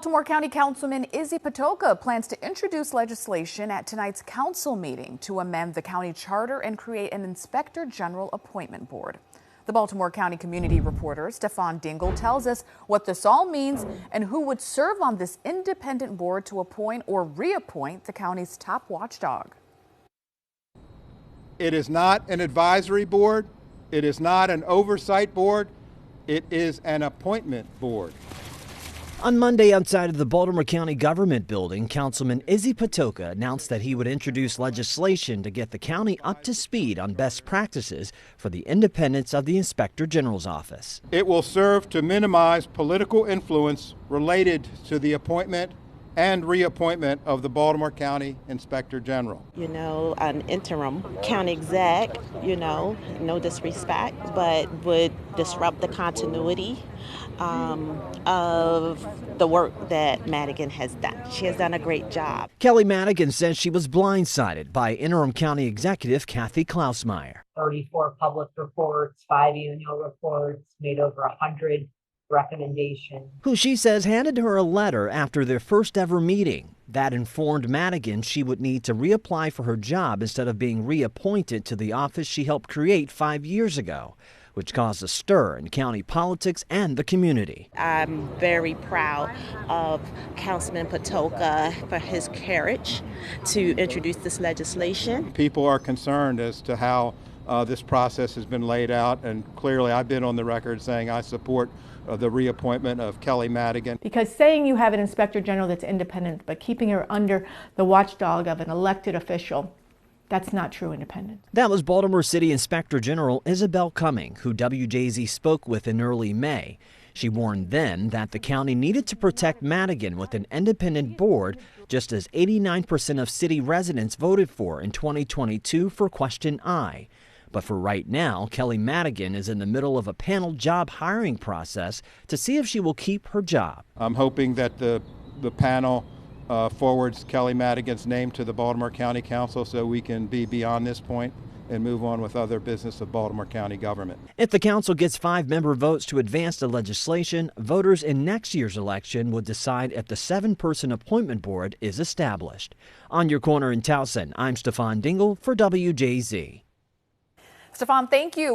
Baltimore County Councilman Izzy Patoka plans to introduce legislation at tonight's council meeting to amend the county charter and create an Inspector General Appointment Board. The Baltimore County community reporter Stefan Dingle tells us what this all means and who would serve on this independent board to appoint or reappoint the county's top watchdog. It is not an advisory board. It is not an oversight board. It is an appointment board. On Monday, outside of the Baltimore County Government Building, Councilman Izzy Patoka announced that he would introduce legislation to get the county up to speed on best practices for the independence of the Inspector General's office. It will serve to minimize political influence related to the appointment and reappointment of the Baltimore County Inspector General. An interim county exec, no disrespect, but would disrupt the continuity of the work that Madigan has done. She has done a great job. Kelly Madigan says she was blindsided by interim county executive Kathy Klausmeyer. 34 public reports, 5 annual reports, made over 100 recommendations. Who she says handed her a letter after their first ever meeting. That informed Madigan she would need to reapply for her job instead of being reappointed to the office she helped create 5 years ago, which caused a stir in county politics and the community. I'm very proud of Councilman Patoka for his courage to introduce this legislation. People are concerned as to how this process has been laid out, and clearly I've been on the record saying I support the reappointment of Kelly Madigan. Because saying you have an Inspector General that's independent but keeping her under the watchdog of an elected official, that's not true independence. That was Baltimore City Inspector General Isabel Cumming, who WJZ spoke with in early May. She warned then that the county needed to protect Madigan with an independent board, just as 89% of city residents voted for in 2022 for question I. But for right now, Kelly Madigan is in the middle of a panel job hiring process to see if she will keep her job. I'm hoping that the panel forwards Kelly Madigan's name to the Baltimore County Council so we can be beyond this point and move on with other business of Baltimore County government. If the council gets 5-member votes to advance the legislation, voters in next year's election will decide if the 7-person appointment board is established. On your corner in Towson, I'm Stefan Dingle for WJZ. Stefan, thank you.